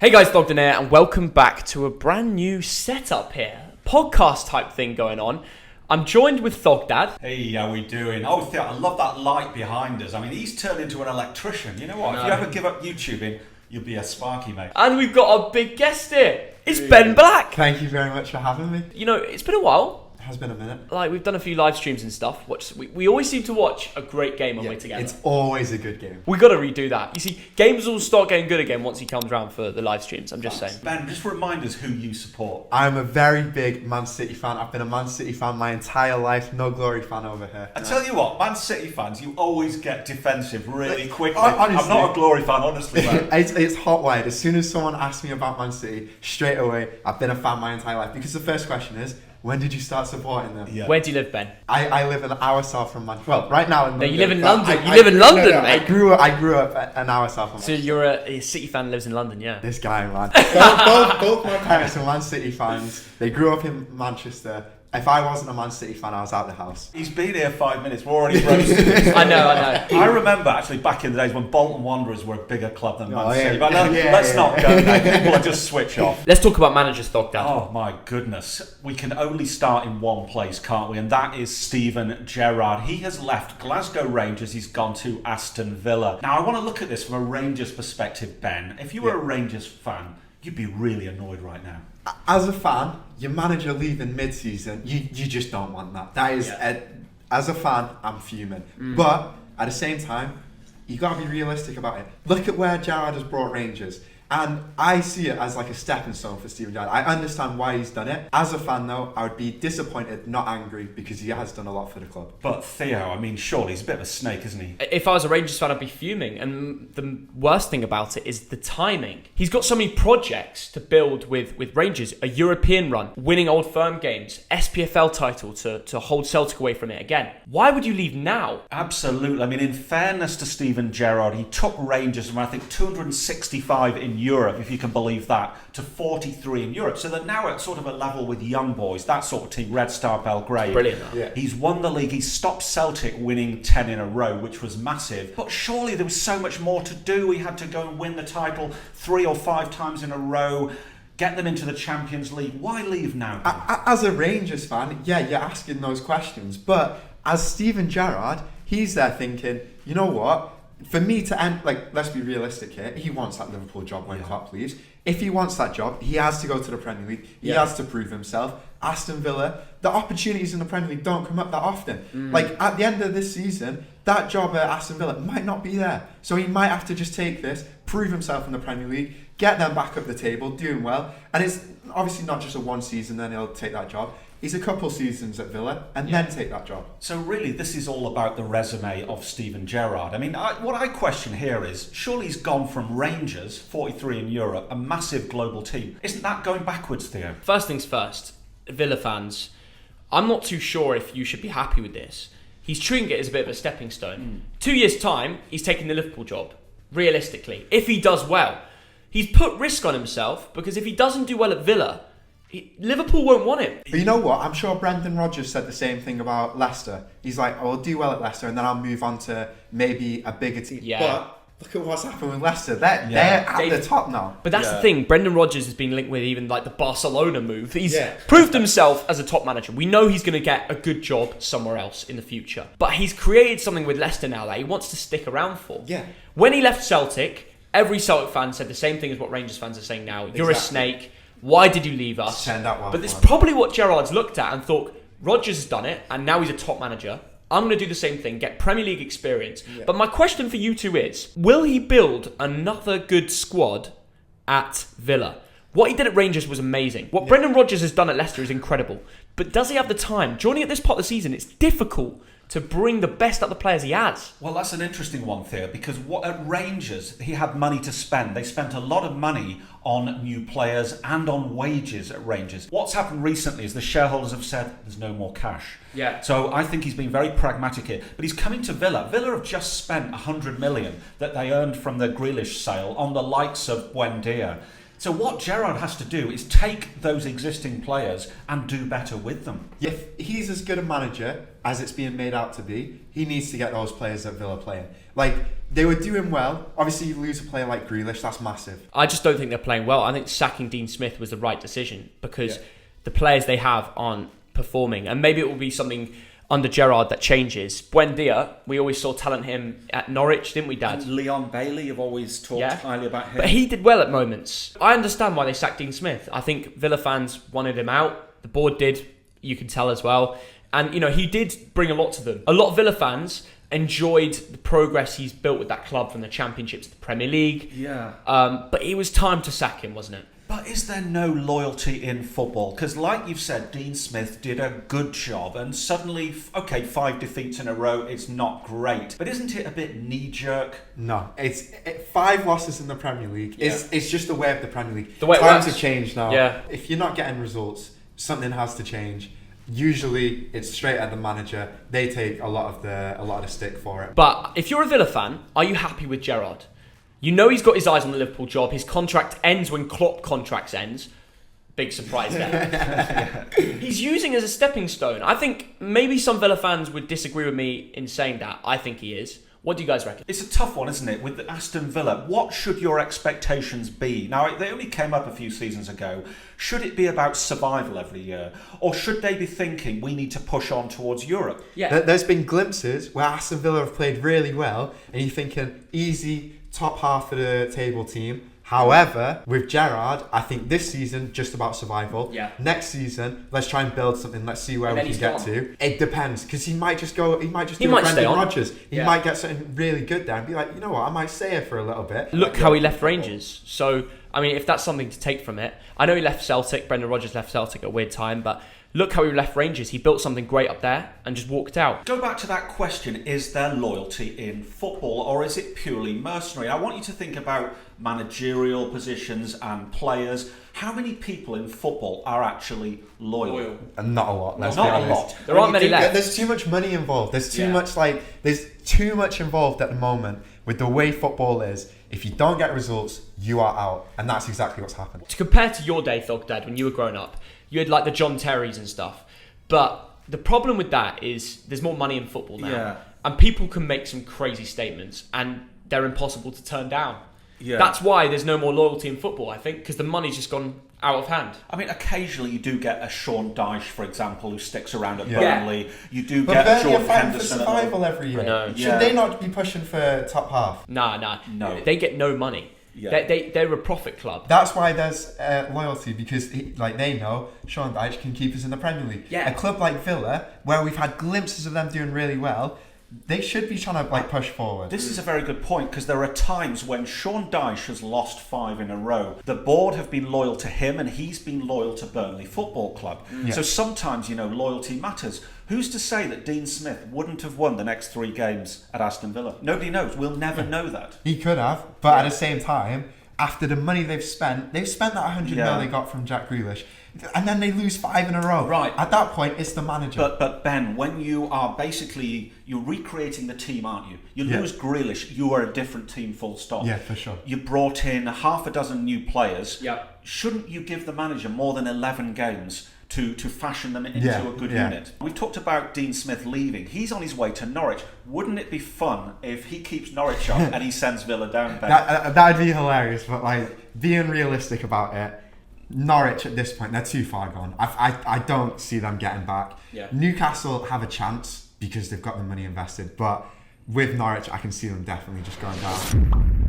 Hey guys, Thogden here, and welcome back to a brand new setup here. Podcast type thing going on. I'm joined with Thogdad. Hey, how we doing? Oh, Theo, I love that light behind us. I mean, he's turned into an electrician. You know what? If you ever give up YouTubing, you'll be a Sparky, mate. And we've got our big guest here. It's Ben Black. Thank you very much for having me. You know, it's been a while. It has been a minute. Like, we've done a few live streams and stuff. We always seem to watch a great game when we're together. It's always a good game. We got to redo that. You see, games will start getting good again once he comes around for the live streams. I'm just saying. Ben, just remind us who you support. I'm a very big Man City fan. I've been a Man City fan my entire life. No Glory fan over here. I tell you what, Man City fans, you always get defensive really quickly. Honestly, I'm not a Glory fan, honestly, mate. It's hot wired. As soon as someone asks me about Man City, straight away, I've been a fan my entire life. Because the first question is, when did you start supporting them? Yeah. Where do you live, Ben? I live an hour south from Manchester. Well, right now in London. No, you live in London. You live in London, mate. I grew up an hour south from So Manchester. you're a City fan who lives in London, yeah? This guy, man. both my parents are Man City fans. They grew up in Manchester. If I wasn't a Man City fan, I was out the house. He's been here 5 minutes. We're already roasting. I know. I remember actually back in the days when Bolton Wanderers were a bigger club than Man City. Yeah. But no, let's not go there. People will just switch off. Let's talk about managers, Thogdad. Oh my goodness. We can only start in one place, can't we? And that is Steven Gerrard. He has left Glasgow Rangers. He's gone to Aston Villa. Now, I want to look at this from a Rangers perspective, Ben. If you were a Rangers fan, you'd be really annoyed right now. As a fan, your manager leaving mid-season, you just don't want that. That is, as a fan, I'm fuming. But at the same time, you got to be realistic about it. Look at where Gerrard has brought Rangers. And I see it as like a stepping stone for Steven Gerrard. I understand why he's done it. As a fan, though, I would be disappointed, not angry, because he has done a lot for the club. But Theo, I mean, surely he's a bit of a snake, isn't he? If I was a Rangers fan, I'd be fuming. And the worst thing about it is the timing. He's got so many projects to build with Rangers. A European run, winning Old Firm games, SPFL title to hold Celtic away from it again. Why would you leave now? Absolutely. I mean, in fairness to Steven Gerrard, he took Rangers from, I think, 265 in Europe, if you can believe that, to 43 in Europe. So they're now at sort of a level with young boys, that sort of team, Red Star Belgrade. Brilliant. Yeah. He's won the league. He's stopped Celtic winning 10 in a row, which was massive. But surely there was so much more to do. He had to go and win the title 3 or 5 times in a row, get them into the Champions League. Why leave now? As a Rangers fan, yeah, you're asking those questions. But as Steven Gerrard, he's there thinking, you know what? For me to end, like, let's be realistic here. He wants that Liverpool job when Klopp leaves. If he wants that job, he has to go to the Premier League. He has to prove himself. Aston Villa, the opportunities in the Premier League don't come up that often. Like, at the end of this season, that job at Aston Villa might not be there. So he might have to just take this, prove himself in the Premier League, get them back up the table, doing well. And it's obviously not just a one season, then he'll take that job. He's a couple seasons at Villa and then take that job. So really, this is all about the resume of Steven Gerrard. I mean, what I question here is, surely he's gone from Rangers, 43 in Europe, a massive global team. Isn't that going backwards, Theo? First things first, Villa fans, I'm not too sure if you should be happy with this. He's treating it as a bit of a stepping stone. 2 years' time, he's taking the Liverpool job. Realistically, if he does well, he's put risk on himself, because if he doesn't do well at Villa, Liverpool won't want him. But you know what? I'm sure Brendan Rodgers said the same thing about Leicester. He's like, I'll do well at Leicester and then I'll move on to maybe a bigger team. Yeah. But look at what's happened with Leicester. They're at the top now. But that's the thing. Brendan Rodgers has been linked with even like the Barcelona move. He's proved himself as a top manager. We know he's going to get a good job somewhere else in the future. But he's created something with Leicester now that he wants to stick around for. Yeah. When he left Celtic, every Celtic fan said the same thing as what Rangers fans are saying now. You're a snake. Why did you leave us? Turned out well. But it's probably what Gerrard's looked at and thought, Rodgers has done it, and now he's a top manager. I'm going to do the same thing, get Premier League experience. Yeah. But my question for you two is, will he build another good squad at Villa? What he did at Rangers was amazing. What Brendan Rodgers has done at Leicester is incredible. But does he have the time? Joining at this part of the season, it's difficult to bring the best out of the players he has. Well, that's an interesting one, Theo, because at Rangers, he had money to spend. They spent a lot of money on new players and on wages at Rangers. What's happened recently is the shareholders have said there's no more cash. Yeah. So I think he's been very pragmatic here. But he's coming to Villa. Villa have just spent 100 million that they earned from the Grealish sale on the likes of Buendia. So what Gerrard has to do is take those existing players and do better with them. If he's as good a manager as it's being made out to be, he needs to get those players at Villa playing. Like, they were doing well. Obviously, you lose a player like Grealish, that's massive. I just don't think they're playing well. I think sacking Dean Smith was the right decision because the players they have aren't performing. And maybe it will be something under Gerrard that changes. Buendia, we always saw talent him at Norwich, didn't we, Dad? And Leon Bailey, you've always talked highly about him. But he did well at moments. I understand why they sacked Dean Smith. I think Villa fans wanted him out. The board did, you can tell as well. And, he did bring a lot to them. A lot of Villa fans enjoyed the progress he's built with that club from the Championship to the Premier League. Yeah. But it was time to sack him, wasn't it? But is there no loyalty in football? Because like you've said, Dean Smith did a good job and suddenly, 5 defeats in a row, it's not great. But isn't it a bit knee-jerk? No, it's 5 losses in the Premier League. It's just the way of the Premier League. The way it Times works. have changed now. Yeah. If you're not getting results, something has to change. Usually, it's straight at the manager. They take a lot of the stick for it. But if you're a Villa fan, are you happy with Gerrard? You know he's got his eyes on the Liverpool job. His contract ends when Klopp contracts ends. Big surprise there. He's using it as a stepping stone. I think maybe some Villa fans would disagree with me in saying that. I think he is. What do you guys reckon? It's a tough one, isn't it? With Aston Villa, what should your expectations be? Now, they only came up a few seasons ago. Should it be about survival every year? Or should they be thinking we need to push on towards Europe? Yeah. There's been glimpses where Aston Villa have played really well, and you're thinking, easy, top half of the table team. However, with Gerrard, I think this season just about survival. Yeah. Next season, let's try and build something. Let's see where we can get gone. to. It depends, because he might just go. He might just He do might a stay Brendan on. Rodgers. He might get something really good there and be like, you know what, I might stay here for a little bit. Look how he left Rangers. So, I mean, if that's something to take from it. I know he left Celtic. Brendan Rodgers left Celtic at a weird time, but look how he left Rangers. He built something great up there and just walked out. Go back to that question, is there loyalty in football or is it purely mercenary? I want you to think about managerial positions and players. How many people in football are actually loyal? And not a lot. Let's Not be a honest. lot. There aren't many left. There's too much money involved. There's too much involved at the moment with the way football is. If you don't get results, you are out, and that's exactly what's happened. To compare to your day, Thog Dad, when you were growing up, you had like the John Terrys and stuff. But the problem with that is there's more money in football now. Yeah. And people can make some crazy statements and they're impossible to turn down. Yeah. That's why there's no more loyalty in football, I think, because the money's just gone out of hand. I mean, occasionally you do get a Sean Dyche, for example, who sticks around at Yeah. Burnley. You do But get Burnley are Jordan fighting for Henderson. survival every year. I know. Should Yeah. they not be pushing for top half? Nah. No. They get no money. Yeah. They're a profit club. That's why there's loyalty, because they know Sean Dyche can keep us in the Premier League. Yeah. A club like Villa, where we've had glimpses of them doing really well, they should be trying to push forward. This is a very good point because there are times when Sean Dyche has lost 5 in a row. The board have been loyal to him and he's been loyal to Burnley Football Club. Yeah. So sometimes, loyalty matters. Who's to say that Dean Smith wouldn't have won the next 3 games at Aston Villa? Nobody knows. We'll never know that. He could have, but at the same time, after the money they've spent that 100 mil they got from Jack Grealish, and then they lose 5 in a row. Right. At that point, it's the manager. But Ben, when you are you're recreating the team, aren't you? You lose Grealish, you are a different team, full stop. Yeah, for sure. You brought in half a dozen new players. Yeah. Shouldn't you give the manager more than 11 games to fashion them into a good unit? We've talked about Dean Smith leaving. He's on his way to Norwich. Wouldn't it be fun if he keeps Norwich up and he sends Villa down, Ben? That'd be hilarious, but being realistic about it, Norwich at this point, they're too far gone. I don't see them getting back. Yeah. Newcastle have a chance because they've got the money invested, but with Norwich, I can see them definitely just going down.